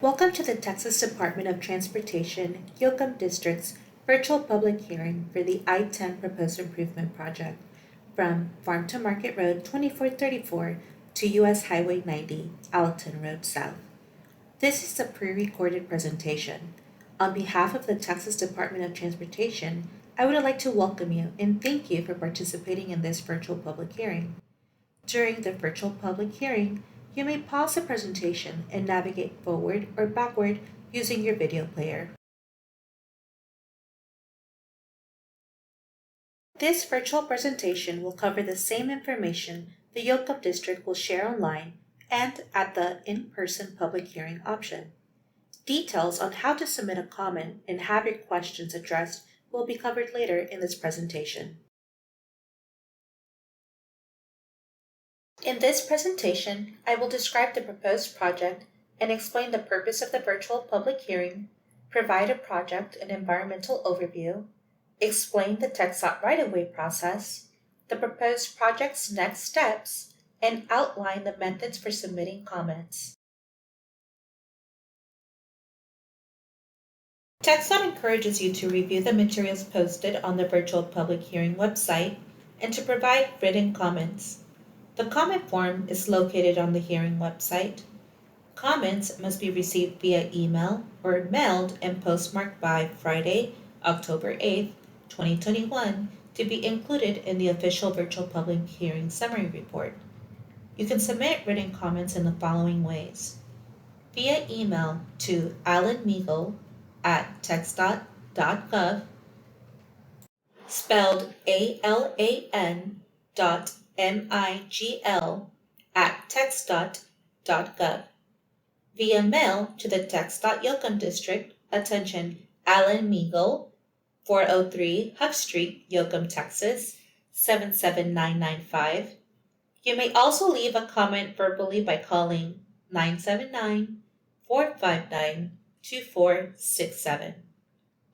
Welcome to the Texas Department of Transportation, Yoakum District's virtual public hearing for the I-10 Proposed Improvement Project from Farm to Market Road 2434 to U.S. Highway 90, Alleyton Road South. This is a pre-recorded presentation. On behalf of the Texas Department of Transportation, I would like to welcome you and thank you for participating in this virtual public hearing. During the virtual public hearing, you may pause the presentation and navigate forward or backward using your video player. This virtual presentation will cover the same information the Yoakum District will share online and at the in-person public hearing option. Details on how to submit a comment and have your questions addressed will be covered later in this presentation. In this presentation, I will describe the proposed project and explain the purpose of the virtual public hearing, provide a project and environmental overview, explain the TxDOT right-of-way process, the proposed project's next steps, and outline the methods for submitting comments. TxDOT encourages you to review the materials posted on the virtual public hearing website and to provide written comments. The comment form is located on the hearing website. Comments must be received via email or mailed and postmarked by Friday, October 8, 2021, to be included in the official virtual public hearing summary report. You can submit written comments in the following ways: via email to alanmigel@txdot.gov, spelled ALAN.MIGL@txdot.gov. Via mail to the TxDOT Yoakum District, attention, Alan Migel, 403 Huff Street, Yoakum, Texas, 77995. You may also leave a comment verbally by calling 979-459-2467.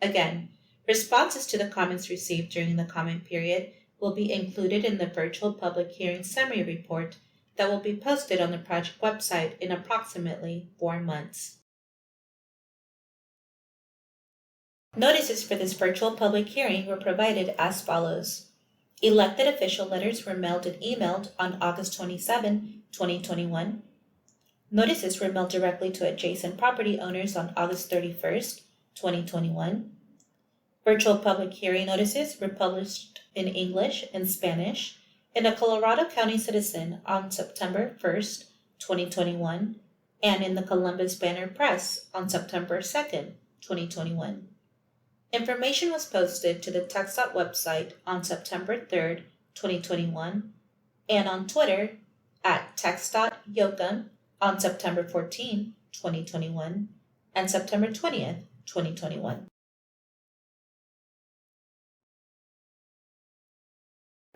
Again, responses to the comments received during the comment period will be included in the virtual public hearing summary report that will be posted on the project website in approximately 4 months. Notices for this virtual public hearing were provided as follows. Elected official letters were mailed and emailed on August 27, 2021. Notices were mailed directly to adjacent property owners on August 31st, 2021. Virtual public hearing notices were published in English and Spanish in the Colorado County Citizen on September 1st, 2021, and in the Columbus Banner Press on September 2nd, 2021. Information was posted to the TxDOT website on September 3rd, 2021, and on Twitter at TxDOT Yoakum on September 14, 2021, and September 20th, 2021.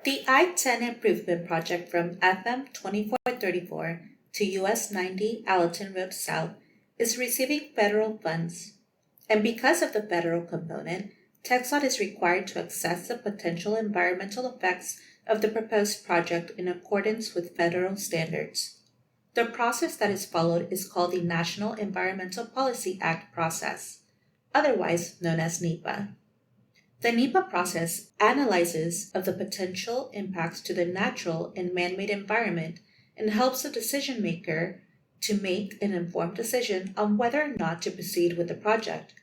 The I-10 improvement project from FM 2434 to US 90 Alleyton Road South is receiving federal funds, and because of the federal component, TxDOT is required to assess the potential environmental effects of the proposed project in accordance with federal standards. The process that is followed is called the National Environmental Policy Act process, otherwise known as NEPA. The NEPA process analyzes of the potential impacts to the natural and man-made environment and helps the decision maker to make an informed decision on whether or not to proceed with the project.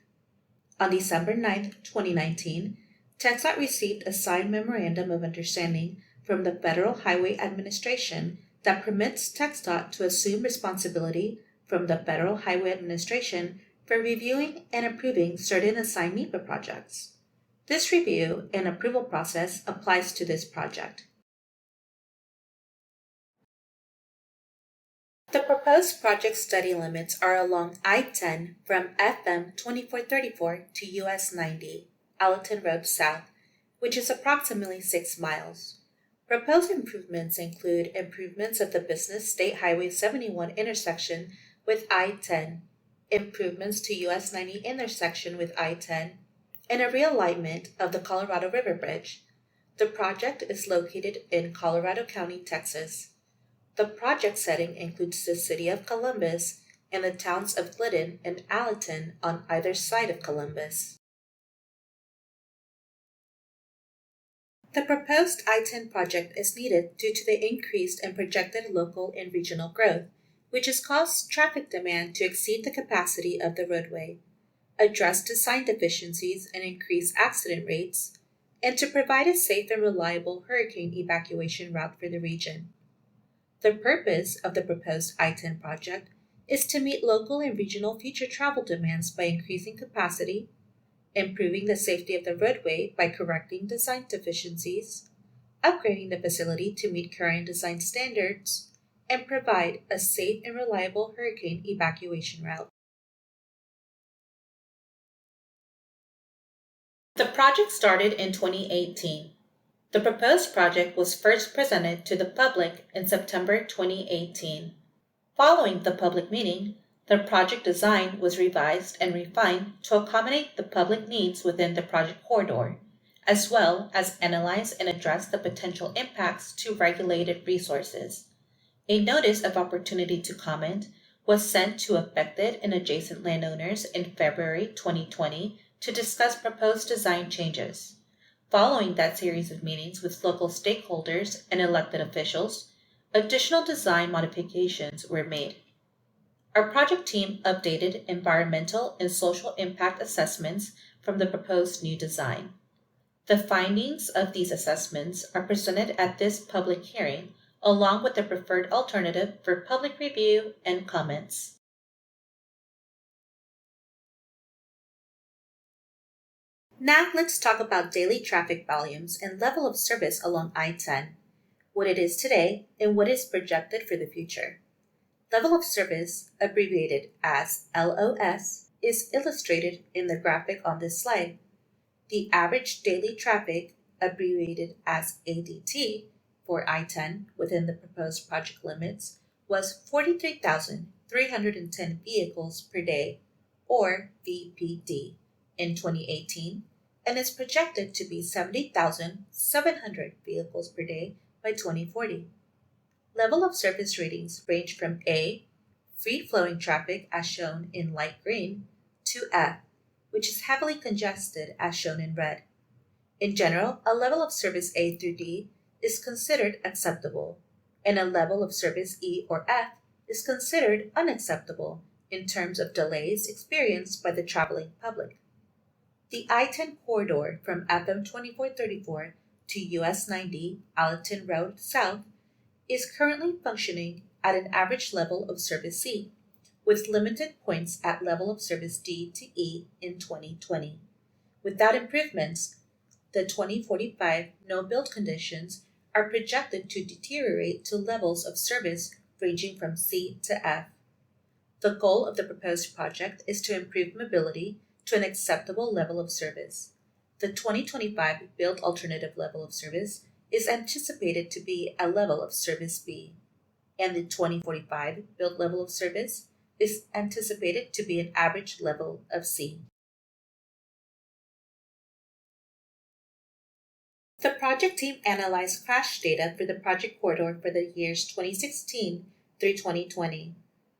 On December 9, 2019, TxDOT received a signed Memorandum of Understanding from the Federal Highway Administration that permits TxDOT to assume responsibility from the Federal Highway Administration for reviewing and approving certain assigned NEPA projects. This review and approval process applies to this project. The proposed project study limits are along I-10 from FM 2434 to US 90, Alleyton Road South, which is approximately 6 miles. Proposed improvements include improvements of the Business State Highway 71 intersection with I-10, improvements to US 90 intersection with I-10, and a realignment of the Colorado River Bridge. The project is located in Colorado County, Texas. The project setting includes the city of Columbus and the towns of Glidden and Alleyton on either side of Columbus. The proposed I-10 project is needed due to the increased and projected local and regional growth, which has caused traffic demand to exceed the capacity of the roadway, address design deficiencies and increase accident rates, and to provide a safe and reliable hurricane evacuation route for the region. The purpose of the proposed I-10 project is to meet local and regional future travel demands by increasing capacity, improving the safety of the roadway by correcting design deficiencies, upgrading the facility to meet current design standards, and provide a safe and reliable hurricane evacuation route. The project started in 2018. The proposed project was first presented to the public in September 2018. Following the public meeting, the project design was revised and refined to accommodate the public needs within the project corridor, as well as analyze and address the potential impacts to regulated resources. A notice of opportunity to comment was sent to affected and adjacent landowners in February 2020 to discuss proposed design changes. Following that series of meetings with local stakeholders and elected officials, additional design modifications were made. Our project team updated environmental and social impact assessments from the proposed new design. The findings of these assessments are presented at this public hearing, along with the preferred alternative for public review and comments. Now let's talk about daily traffic volumes and level of service along I-10, what it is today and what is projected for the future. Level of service, abbreviated as LOS, is illustrated in the graphic on this slide. The average daily traffic, abbreviated as ADT, for I-10 within the proposed project limits was 43,310 vehicles per day, or VPD, in 2018, and is projected to be 70,700 vehicles per day by 2040. Level of service ratings range from A, free-flowing traffic as shown in light green, to F, which is heavily congested as shown in red. In general, a level of service A through D is considered acceptable, and a level of service E or F is considered unacceptable in terms of delays experienced by the traveling public. The I-10 corridor from FM 2434 to US 90 Alleyton Road South is currently functioning at an average level of service C, with limited points at level of service D to E in 2020. Without improvements, the 2045 no-build conditions are projected to deteriorate to levels of service ranging from C to F. The goal of the proposed project is to improve mobility to an acceptable level of service. The 2025 build alternative level of service is anticipated to be a level of service B, and the 2045 build level of service is anticipated to be an average level of C. The project team analyzed crash data for the project corridor for the years 2016 through 2020.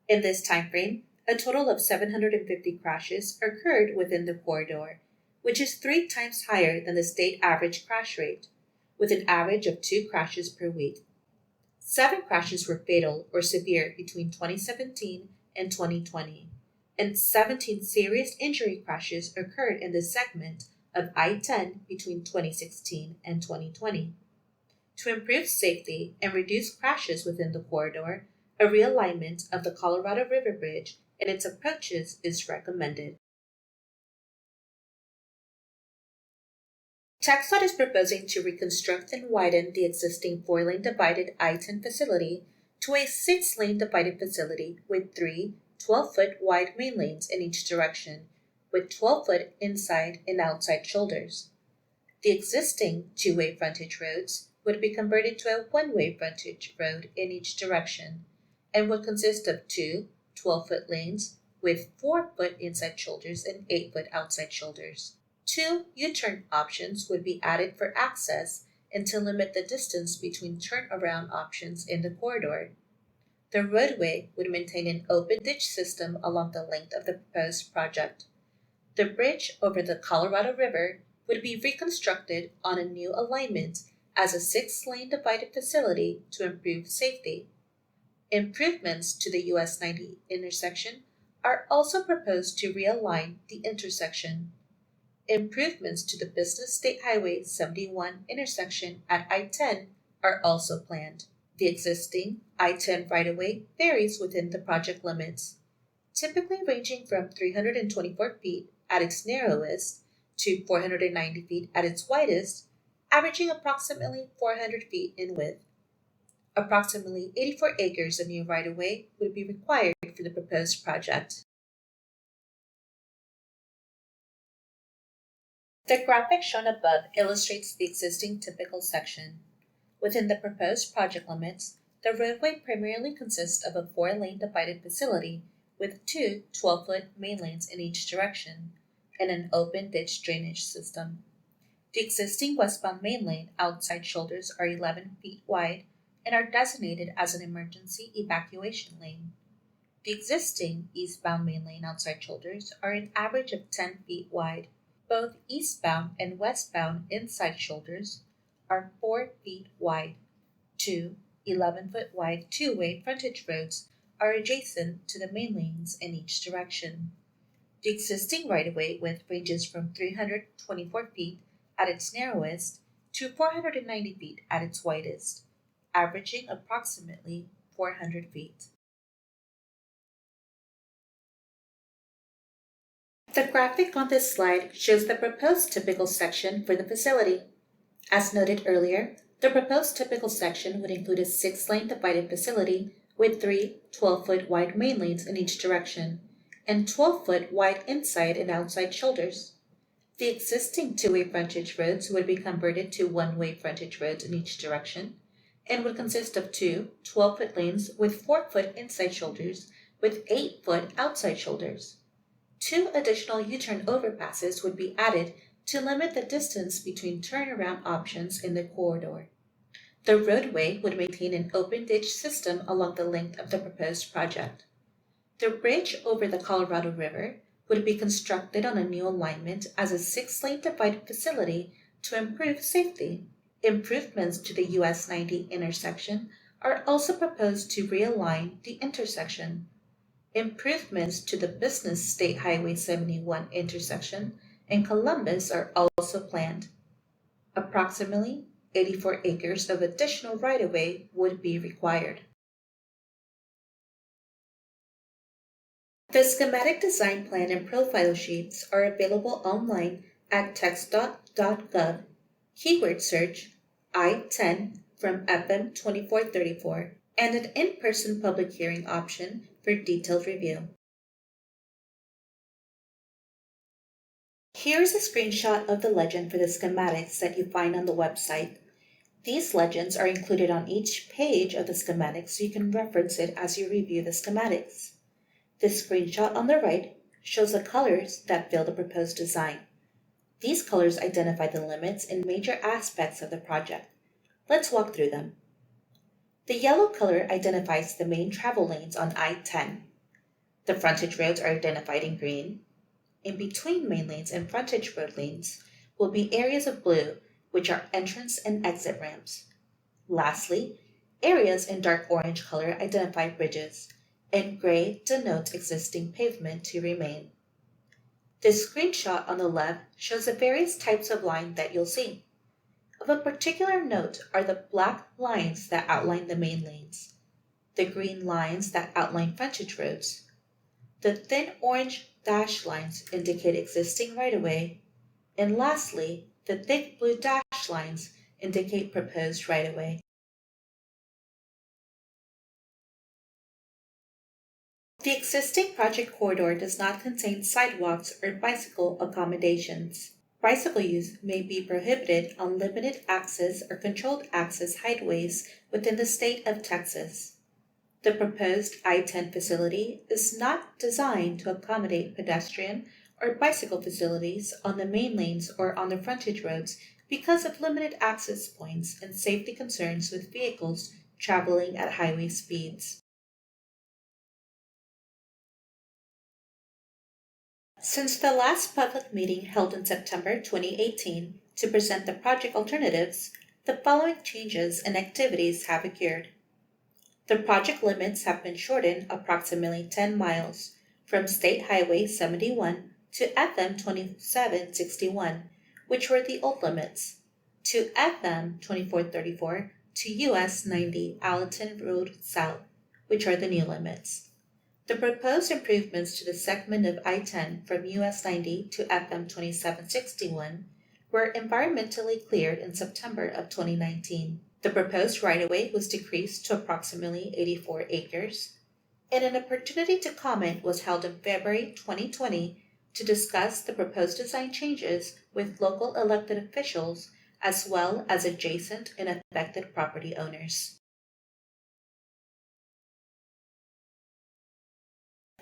In this timeframe, a total of 750 crashes occurred within the corridor, which is 3 times higher than the state average crash rate, with an average of 2 crashes per week. 7 crashes were fatal or severe between 2017 and 2020, and 17 serious injury crashes occurred in this segment of I-10 between 2016 and 2020. To improve safety and reduce crashes within the corridor, a realignment of the Colorado River Bridge and its approaches is recommended. TxDOT is proposing to reconstruct and widen the existing 4-lane divided I-10 facility to a 6-lane divided facility with 3 12-foot wide main lanes in each direction, with 12-foot inside and outside shoulders. The existing 2-way frontage roads would be converted to a 1-way frontage road in each direction and would consist of 2 12-foot lanes with 4-foot inside shoulders and 8-foot outside shoulders. 2 U-turn options would be added for access and to limit the distance between turnaround options in the corridor. The roadway would maintain an open ditch system along the length of the proposed project. The bridge over the Colorado River would be reconstructed on a new alignment as a 6-lane divided facility to improve safety. Improvements to the US 90 intersection are also proposed to realign the intersection. Improvements to the Business State Highway 71 intersection at I-10 are also planned. The existing I-10 right-of-way varies within the project limits, typically ranging from 324 feet at its narrowest to 490 feet at its widest, averaging approximately 400 feet in width. Approximately 84 acres of new right-of-way would be required for the proposed project. The graphic shown above illustrates the existing typical section. Within the proposed project limits, the roadway primarily consists of a 4-lane divided facility with two 12-foot main lanes in each direction and an open ditch drainage system. The existing westbound main lane outside shoulders are 11 feet wide and are designated as an emergency evacuation lane. The existing eastbound main lane outside shoulders are an average of 10 feet wide. Both eastbound and westbound inside shoulders are 4 feet wide. Two 11-foot wide two-way frontage roads are adjacent to the main lanes in each direction. The existing right-of-way width ranges from 324 feet at its narrowest to 490 feet at its widest, averaging approximately 400 feet. The graphic on this slide shows the proposed typical section for the facility. As noted earlier, the proposed typical section would include a 6-lane divided facility with three 12-foot wide main lanes in each direction and 12-foot wide inside and outside shoulders. The existing two-way frontage roads would be converted to one-way frontage roads in each direction and would consist of two 12-foot lanes with 4-foot inside shoulders with 8-foot outside shoulders. Two additional U-turn overpasses would be added to limit the distance between turnaround options in the corridor. The roadway would maintain an open ditch system along the length of the proposed project. The bridge over the Colorado River would be constructed on a new alignment as a 6-lane divided facility to improve safety. Improvements to the US 90 intersection are also proposed to realign the intersection. Improvements to the Business State Highway 71 intersection in Columbus are also planned. Approximately 84 acres of additional right-of-way would be required. The schematic design plan and profile sheets are available online at TxDOT.gov. Keyword search I-10 from FM 2434 and an in-person public hearing option for detailed review. Here's a screenshot of the legend for the schematics that you find on the website. These legends are included on each page of the schematic so you can reference it as you review the schematics. This screenshot on the right shows the colors that fill the proposed design. These colors identify the limits and major aspects of the project. Let's walk through them. The yellow color identifies the main travel lanes on I-10. The frontage roads are identified in green. In between main lanes and frontage road lanes will be areas of blue, which are entrance and exit ramps. Lastly, areas in dark orange color identify bridges, and gray denotes existing pavement to remain. This screenshot on the left shows the various types of line that you'll see. Of a particular note are the black lines that outline the main lanes, the green lines that outline frontage roads, the thin orange dashed lines indicate existing right-of-way, and lastly, the thick blue dashed lines indicate proposed right-of-way. The existing project corridor does not contain sidewalks or bicycle accommodations. Bicycle use may be prohibited on limited access or controlled access highways within the state of Texas. The proposed I-10 facility is not designed to accommodate pedestrian or bicycle facilities on the main lanes or on the frontage roads because of limited access points and safety concerns with vehicles traveling at highway speeds. Since the last public meeting held in September 2018 to present the project alternatives, the following changes and activities have occurred. The project limits have been shortened approximately 10 miles from State Highway 71 to FM 2761, which were the old limits, to FM 2434 to US 90 Alleyton Road South, which are the new limits. The proposed improvements to the segment of I-10 from US 90 to FM 2761 were environmentally cleared in September of 2019. The proposed right-of-way was decreased to approximately 84 acres, and an opportunity to comment was held in February 2020 to discuss the proposed design changes with local elected officials as well as adjacent and affected property owners.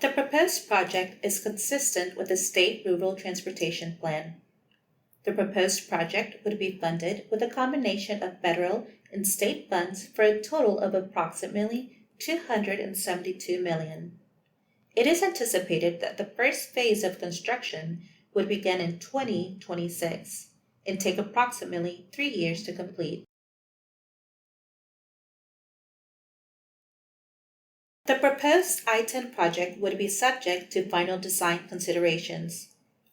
The proposed project is consistent with the State Rural Transportation Plan. The proposed project would be funded with a combination of federal and state funds for a total of approximately $272 million. It is anticipated that the first phase of construction would begin in 2026 and take approximately 3 years to complete. The proposed I-10 project would be subject to final design considerations,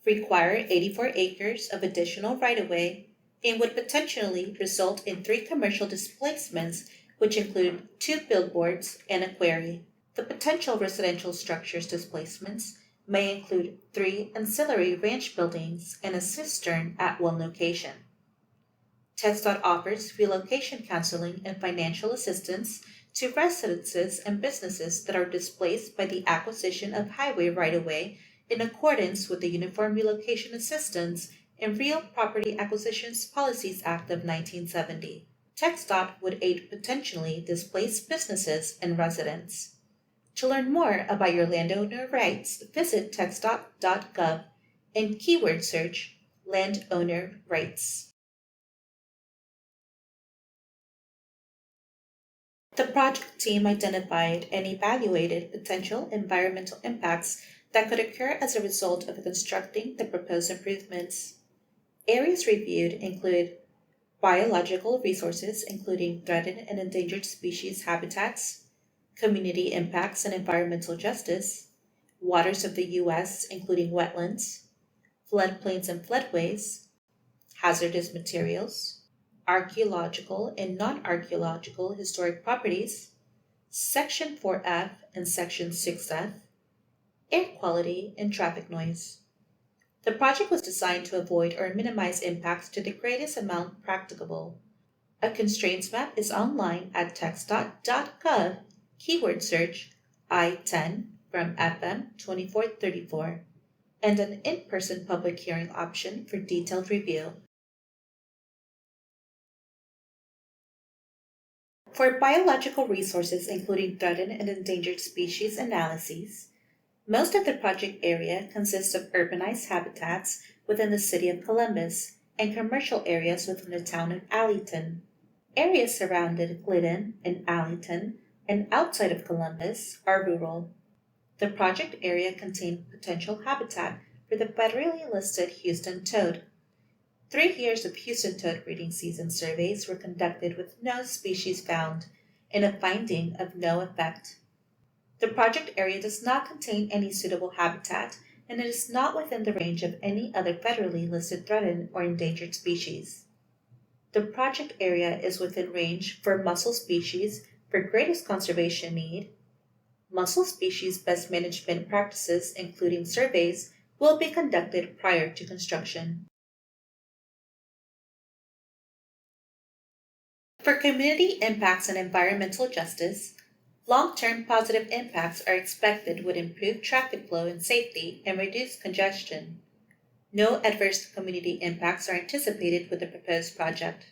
require 84 acres of additional right-of-way, and would potentially result in 3 commercial displacements, which include 2 billboards and a quarry. The potential residential structures displacements may include 3 ancillary ranch buildings and a cistern at one location. TxDOT offers relocation counseling and financial assistance to residences and businesses that are displaced by the acquisition of highway right-of-way in accordance with the Uniform Relocation Assistance and Real Property Acquisitions Policies Act of 1970. TxDOT would aid potentially displaced businesses and residents. To learn more about your landowner rights, visit TxDOT.gov and keyword search landowner rights. The project team identified and evaluated potential environmental impacts that could occur as a result of constructing the proposed improvements. Areas reviewed include biological resources, including threatened and endangered species habitats, community impacts and environmental justice, waters of the U.S., including wetlands, floodplains and floodways, hazardous materials, archaeological and non-archaeological historic properties, Section 4F and Section 6F, air quality and traffic noise. The project was designed to avoid or minimize impacts to the greatest amount practicable. A constraints map is online at TxDOT.gov, keyword search I-10 from FM 2434, and an in-person public hearing option for detailed review. For biological resources, including threatened and endangered species analyses, most of the project area consists of urbanized habitats within the city of Columbus and commercial areas within the town of Alleyton. Areas surrounding Glidden and Alleyton and outside of Columbus are rural. The project area contained potential habitat for the federally listed Houston toad. 3 years of Houston toad breeding season surveys were conducted with no species found and a finding of no effect. The project area does not contain any suitable habitat, and it is not within the range of any other federally listed threatened or endangered species. The project area is within range for mussel species for greatest conservation need. Mussel species best management practices, including surveys, will be conducted prior to construction. For community impacts and environmental justice, long-term positive impacts are expected would improve traffic flow and safety and reduce congestion. No adverse community impacts are anticipated with the proposed project.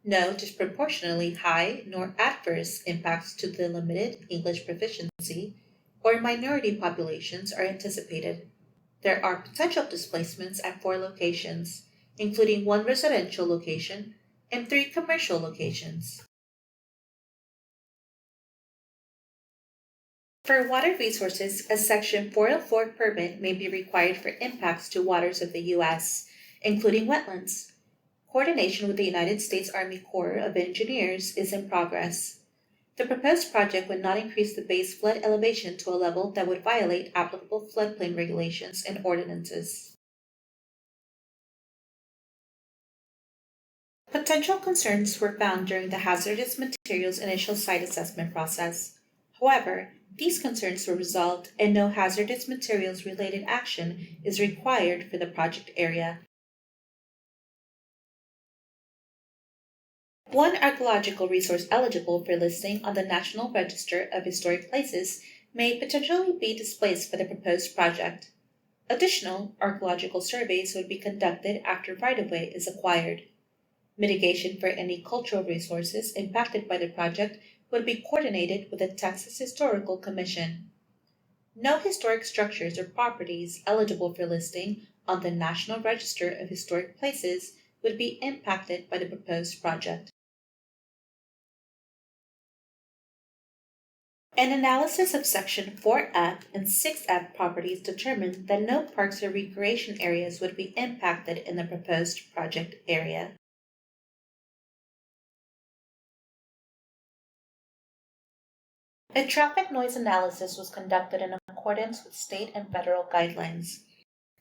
No disproportionately high nor adverse impacts to the limited English proficiency or minority populations are anticipated. There are potential displacements at 4 locations, including 1 residential location and 3 commercial locations. For water resources, a Section 404 permit may be required for impacts to waters of the U.S., including wetlands. Coordination with the United States Army Corps of Engineers is in progress. The proposed project would not increase the base flood elevation to a level that would violate applicable floodplain regulations and ordinances. Potential concerns were found during the hazardous materials initial site assessment process. However, these concerns were resolved and no hazardous materials related action is required for the project area. One archaeological resource eligible for listing on the National Register of Historic Places may potentially be displaced for the proposed project. Additional archaeological surveys would be conducted after right-of-way is acquired. Mitigation for any cultural resources impacted by the project would be coordinated with the Texas Historical Commission. No historic structures or properties eligible for listing on the National Register of Historic Places would be impacted by the proposed project. An analysis of Section 4F and 6F properties determined that no parks or recreation areas would be impacted in the proposed project area. A traffic noise analysis was conducted in accordance with state and federal guidelines.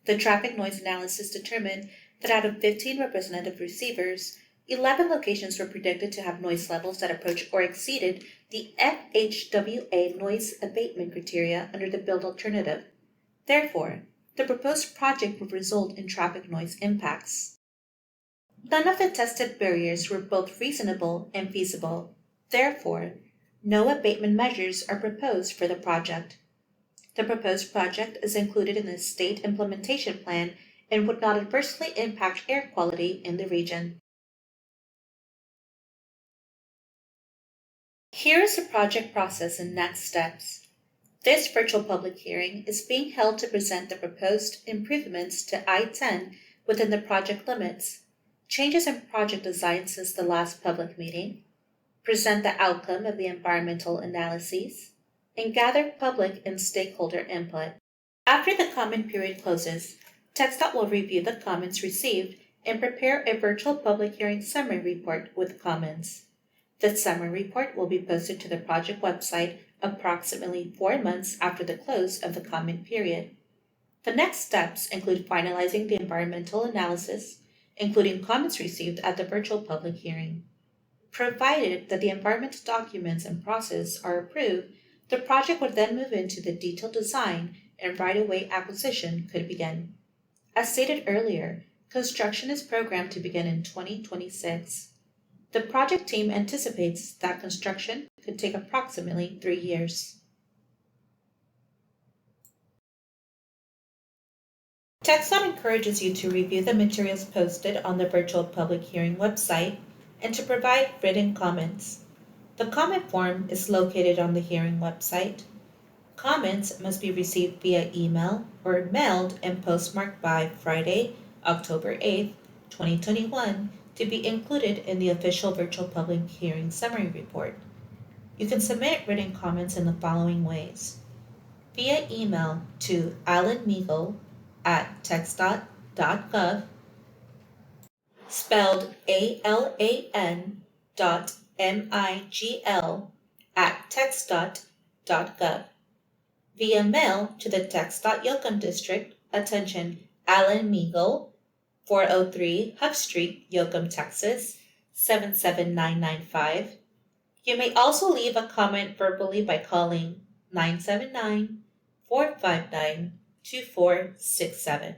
The traffic noise analysis determined that out of 15 representative receivers, 11 locations were predicted to have noise levels that approached or exceeded the FHWA noise abatement criteria under the build alternative. Therefore, the proposed project would result in traffic noise impacts. None of the tested barriers were both reasonable and feasible. Therefore, no abatement measures are proposed for the project. The proposed project is included in the state implementation plan and would not adversely impact air quality in the region. Here is the project process and next steps. This virtual public hearing is being held to present the proposed improvements to I-10 within the project limits, changes in project design since the last public meeting, present the outcome of the environmental analyses, and gather public and stakeholder input. After the comment period closes, TxDOT will review the comments received and prepare a virtual public hearing summary report with comments. The summary report will be posted to the project website approximately 4 months after the close of the comment period. The next steps include finalizing the environmental analysis, including comments received at the virtual public hearing. Provided that the environmental documents and process are approved, the project would then move into the detailed design and right-of-way acquisition could begin. As stated earlier, construction is programmed to begin in 2026. The project team anticipates that construction could take approximately 3 years. TxDOT encourages you to review the materials posted on the virtual public hearing website and to provide written comments. The comment form is located on the hearing website. Comments must be received via email or mailed and postmarked by Friday, October 8, 2021, to be included in the official virtual public hearing summary report. You can submit written comments in the following ways. Via email to alanmigel@texdot.gov, spelled ALAN.MIGL@texdot.gov. Via mail to the TxDOT Yoakum District, attention Alan Migel, 403 Huck Street, Yoakum, Texas, 77995. You may also leave a comment verbally by calling 979-459-2467.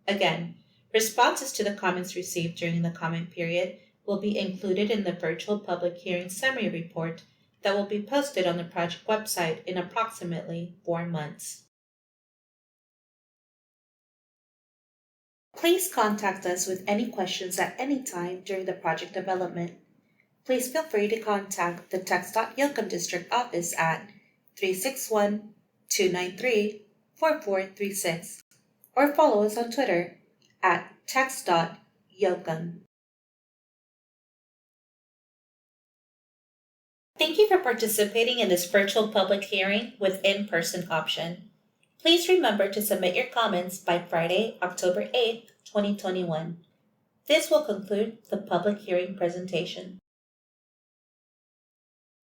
Again, responses to the comments received during the comment period will be included in the virtual public hearing summary report that will be posted on the project website in approximately 4 months. Please contact us with any questions at any time during the project development. Please feel free to contact the TxDOT Yoakum District Office at 361-293-4436 or follow us on Twitter at TxDOT Yoakum. Thank you for participating in this virtual public hearing with in-person option. Please remember to submit your comments by Friday, October 8th, 2021. This will conclude the public hearing presentation.